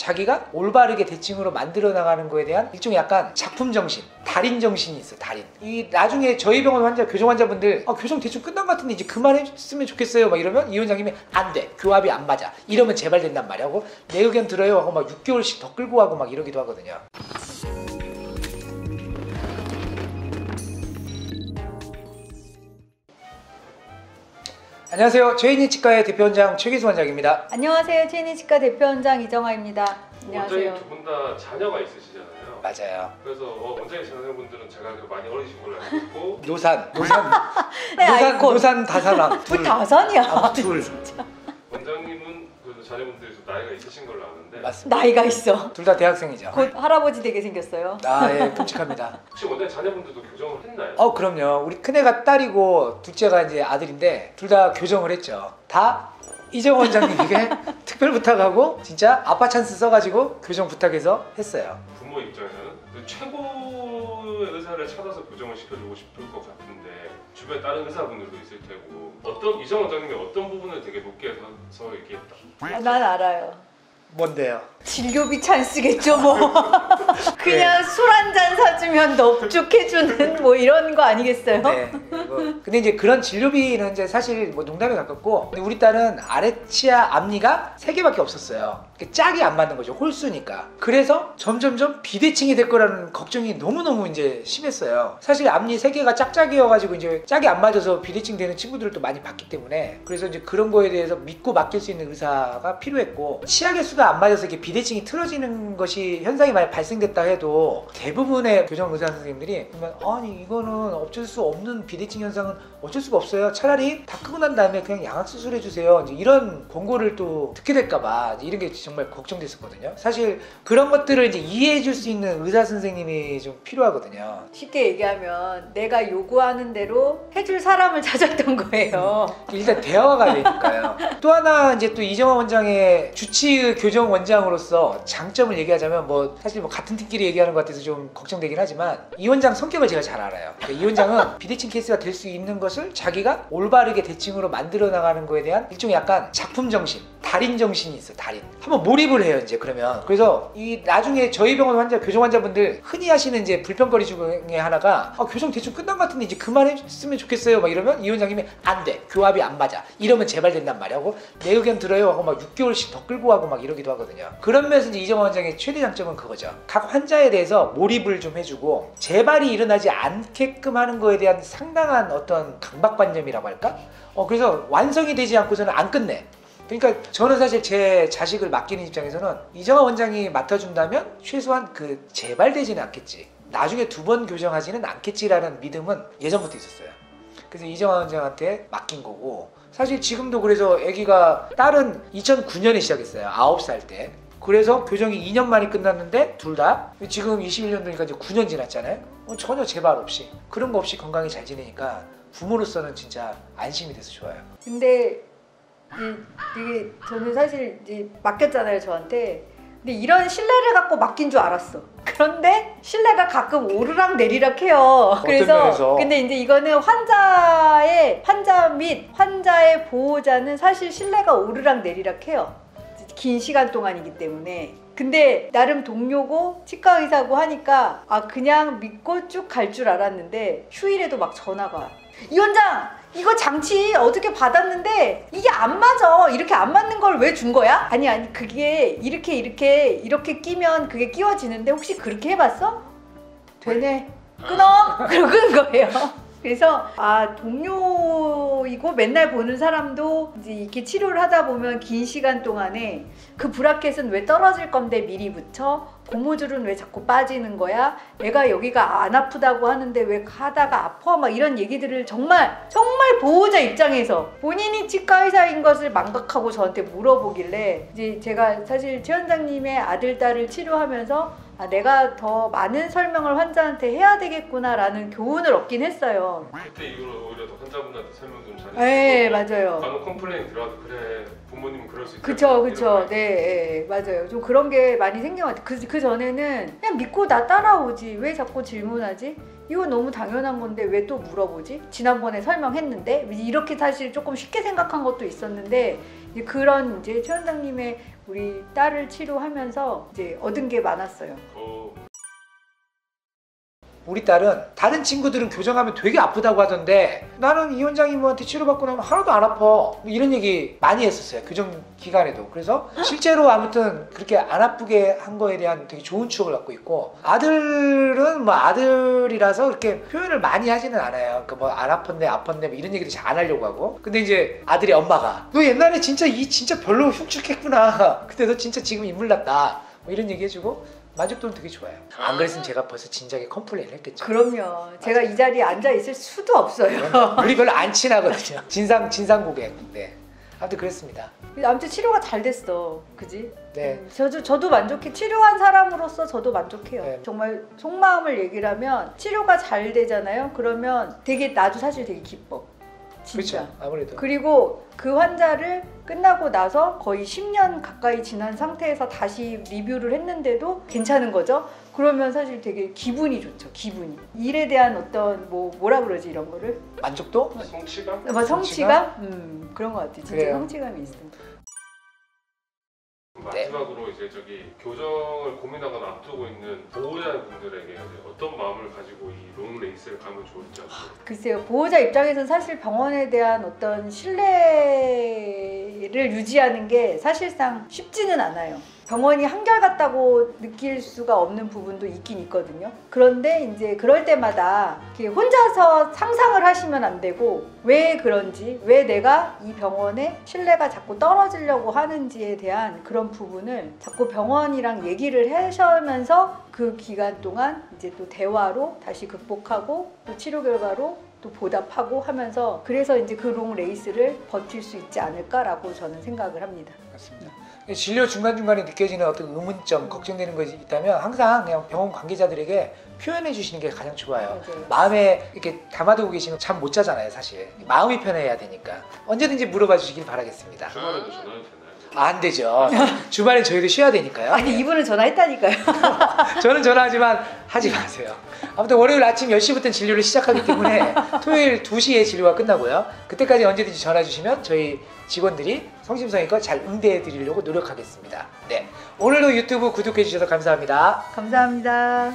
자기가 올바르게 대칭으로 만들어 나가는 거에 대한 일종의 약간 작품 정신, 달인 정신이 있어. 달인. 이 나중에 저희 병원 환자, 교정 환자분들 교정 대충 끝난 것 같은데 이제 그만했으면 좋겠어요 막 이러면 이 원장님이 안 돼, 교합이 안 맞아, 이러면 재발된단 말이야 하고 내 의견 들어요 하고 막 6개월씩 더 끌고 가고 막 이러기도 하거든요. 안녕하세요. 최인희 치과의 대표원장 최기수 원장입니다. 안녕하세요. 최인희 치과 대표원장 이정아입니다. 안녕하세요. 원장님 두 분 다 자녀가 있으시잖아요. 맞아요. 그래서 원장님 자녀분들은 제가 많이 어리신 걸로 알고 있고 노산 다산왕 둘 다산이야. 둘. 원장님은 그래도 자녀분들이 좀 나이가 있으신 걸로 아는데 맞습니다. 나이가 있어. 둘 다 대학생이죠. 곧 할아버지 되게 생겼어요. 예, 끔찍합니다. 혹시 원장님 자녀분들도 교정을 했나요? 그럼요. 우리 큰애가 딸이고 둘째가 이제 아들인데 둘 다 교정을 했죠. 다 이정 원장님에게 특별 부탁하고 진짜 아빠 찬스 써가지고 교정 부탁해서 했어요. 부모 입장에서는 최고의 의사를 찾아서 교정을 시켜주고 싶을 것 같은데 주변에 다른 의사분들도 있을 테고 이정 원장님이 어떤 부분을 되게 높게 해서 얘기했다? 난 알아요. 뭔데요? 진료비 찬스겠죠 뭐. 그냥 술 한 잔 사주면 넙죽해주는 뭐 이런 거 아니겠어요? 네. 근데 이제 그런 진료비는 이제 사실 뭐 농담에 가깝고, 근데 우리 딸은 아래치아 앞니가 3개밖에 없었어요. 짝이 안 맞는 거죠. 홀수니까. 그래서 점점점 비대칭이 될 거라는 걱정이 너무너무 이제 심했어요. 사실 앞니 3개가 짝짝이어가지고 이제 짝이 안 맞아서 비대칭 되는 친구들을 또 많이 봤기 때문에, 그래서 이제 그런 거에 대해서 믿고 맡길 수 있는 의사가 필요했고, 치아 개수가 안 맞아서 이렇게 비대칭이 틀어지는 것이 현상이 많이 발생됐다 해도 대부분의 교정 의사 선생님들이 아니 이거는 어쩔 수 없는 비대칭 현상은 어쩔 수가 없어요. 차라리 다 끄고 난 다음에 그냥 양악 수술해 주세요. 이제 이런 권고를 또 듣게 될까봐 이런 게 정말 걱정됐었거든요. 사실 그런 것들을 이제 이해해 줄 수 있는 의사 선생님이 좀 필요하거든요. 쉽게 얘기하면 내가 요구하는 대로 해줄 사람을 찾았던 거예요. 일단 대화가 되니까요. 또 하나 이제 또 이정아 원장의 주치의 교정 원장으로서 장점을 얘기하자면 사실 같은 팀끼리 얘기하는 것 같아서 좀 걱정되긴 하지만 이 원장 성격을 제가 잘 알아요. 이 원장은 비대칭 케이스가 될 수 있는 것을 자기가 올바르게 대칭으로 만들어 나가는 거에 대한 일종의 약간 작품 정신, 달인 정신이 있어. 달인. 한번 몰입을 해요 이제 그러면. 그래서 이 나중에 저희 병원 환자, 교정 환자분들 흔히 하시는 이제 불평거리 중에 하나가 교정 대충 끝난 것 같은데 이제 그만했으면 좋겠어요 막 이러면 이 원장님이 안 돼, 교합이 안 맞아, 이러면 재발된단 말이야 하고 내 의견 들어요 하고 막 6개월씩 더 끌고 가고 막 이러기도 하거든요. 그런 면에서 이제 이정아 원장의 최대 장점은 그거죠. 각 환자에 대해서 몰입을 좀 해주고 재발이 일어나지 않게끔 하는 거에 대한 상당한 어떤 강박관념이라고 할까? 그래서 완성이 되지 않고서는 안 끝내. 그러니까 저는 사실 제 자식을 맡기는 입장에서는 이정아 원장이 맡아준다면 최소한 재발되지는 않겠지, 나중에 2번 교정하지는 않겠지라는 믿음은 예전부터 있었어요. 그래서 이정아 원장한테 맡긴 거고, 사실 지금도 그래서 아기가, 딸은 2009년에 시작했어요. 9살 때. 그래서 교정이 2년 만에 끝났는데 둘 다 지금 21년도니까 이제 9년 지났잖아요. 전혀 재발 없이, 그런 거 없이 건강히 잘 지내니까 부모로서는 진짜 안심이 돼서 좋아요. 근데 이게 저는 사실 이제 맡겼잖아요 저한테. 근데 이런 신뢰를 갖고 맡긴 줄 알았어. 그런데 신뢰가 가끔 오르락 내리락 해요. 그래서 근데 이제 이거는 환자 및 환자의 보호자는 사실 신뢰가 오르락 내리락 해요. 긴 시간 동안이기 때문에. 근데 나름 동료고 치과 의사고 하니까 그냥 믿고 쭉 갈 줄 알았는데 휴일에도 막 전화가 와. 이 원장 이거 장치 어떻게 받았는데 이게 안 맞아. 이렇게 안 맞는 걸 왜 준 거야? 아니 그게 이렇게 끼면 그게 끼워지는데 혹시 그렇게 해봤어? 되네. 끊어. 그러고 끈 거예요. 그래서 동료이고 맨날 보는 사람도 이제 이렇게 치료를 하다 보면 긴 시간 동안에 그 브라켓은 왜 떨어질 건데 미리 붙여? 고무줄은 왜 자꾸 빠지는 거야? 내가 여기가 안 아프다고 하는데 왜 하다가 아파? 막 이런 얘기들을 정말 보호자 입장에서 본인이 치과 의사인 것을 망각하고 저한테 물어보길래, 이제 제가 사실 최 원장님의 아들, 딸을 치료하면서 내가 더 많은 설명을 환자한테 해야 되겠구나 라는 교훈을 얻긴 했어요. 그때 이후로 오히려 더 환자분한테 설명 좀 잘해주고, 네 맞아요. 간혹 컴플레인 들어와도 그래 부모님은 그럴 수 있죠. 그쵸. 네, 맞아요. 좀 그런 게 많이 생긴 것 같아요. 그 전에는 그냥 믿고 나 따라오지. 왜 자꾸 질문하지? 이거 너무 당연한 건데 왜 또 물어보지? 지난번에 설명했는데? 이렇게 사실 조금 쉽게 생각한 것도 있었는데 이제 그런 이제 최 원장님의 우리 딸을 치료하면서 이제 얻은 게 많았어요. 우리 딸은 다른 친구들은 교정하면 되게 아프다고 하던데 나는 이 원장님한테 치료받고 나면 하나도 안 아파 이런 얘기 많이 했었어요. 교정 기간에도. 그래서 실제로 아무튼 그렇게 안 아프게 한 거에 대한 되게 좋은 추억을 갖고 있고 아들은 뭐 아들이라서 그렇게 표현을 많이 하지는 않아요. 그러니까 뭐 안 아팠네 뭐 이런 얘기도 잘 안 하려고 하고. 근데 이제 아들의 엄마가 너 옛날에 진짜 진짜 별로 흉측했구나. 근데 너 진짜 지금 인물 났다. 뭐 이런 얘기 해주고 만족도는 되게 좋아요. 안 그랬으면 제가 벌써 진작에 컴플레인을 했겠죠. 그럼요. 제가 이 자리에 앉아 있을 수도 없어요. 우리 별로 안 친하거든요. 진상 고객. 네. 아무튼 그랬습니다. 아무튼 치료가 잘 됐어. 그지? 네. 저도 만족해. 치료한 사람으로서 저도 만족해요. 네. 정말 속마음을 얘기를 하면 치료가 잘 되잖아요. 그러면 되게 나도 사실 되게 기뻐. 진짜. 그렇죠. 아무래도. 그리고 그 환자를 끝나고 나서 거의 10년 가까이 지난 상태에서 다시 리뷰를 했는데도 괜찮은 거죠. 그러면 사실 되게 기분이 좋죠. 기분이. 일에 대한 어떤 뭐라 그러지 이런 거를? 만족도? 성취감? 성취감? 그런 것 같아. 진짜 그래요. 성취감이 있어. 마지막으로 이제 교정을 고민하거나 앞두고 있는 보호자분들에게 어떤 마음을 가지고 이 롱레이스를 가면 좋을지 글쎄요. 보호자 입장에서는 사실 병원에 대한 어떤 신뢰를 유지하는 게 사실상 쉽지는 않아요. 병원이 한결같다고 느낄 수가 없는 부분도 있긴 있거든요. 그런데 이제 그럴 때마다 이렇게 혼자서 상상을 하시면 안 되고 왜 그런지, 왜 내가 이 병원에 신뢰가 자꾸 떨어지려고 하는지에 대한 그런 부분을 자꾸 병원이랑 얘기를 하시면서 그 기간 동안 이제 또 대화로 다시 극복하고 또 치료 결과로 또 보답하고 하면서 그래서 이제 그 롱 레이스를 버틸 수 있지 않을까라고 저는 생각을 합니다. 맞습니다. 진료 중간중간에 느껴지는 어떤 의문점, 걱정되는 것이 있다면 항상 그냥 병원 관계자들에게 표현해 주시는 게 가장 좋아요. 맞아요. 마음에 이렇게 담아두고 계시면 잠 못 자잖아요, 사실. 마음이 편해야 되니까. 언제든지 물어봐 주시길 바라겠습니다. 주말에도 전화해도 되나요? 안 되죠. 주말엔 저희도 쉬어야 되니까요. 아니 이분은 전화했다니까요. 저는 전화하지만 하지 마세요. 아무튼 월요일 아침 10시부터 진료를 시작하기 때문에 토요일 2시에 진료가 끝나고요. 그때까지 언제든지 전화 주시면 저희 직원들이 성심성의껏 잘 응대해 드리려고 노력하겠습니다. 네, 오늘도 유튜브 구독해 주셔서 감사합니다. 감사합니다.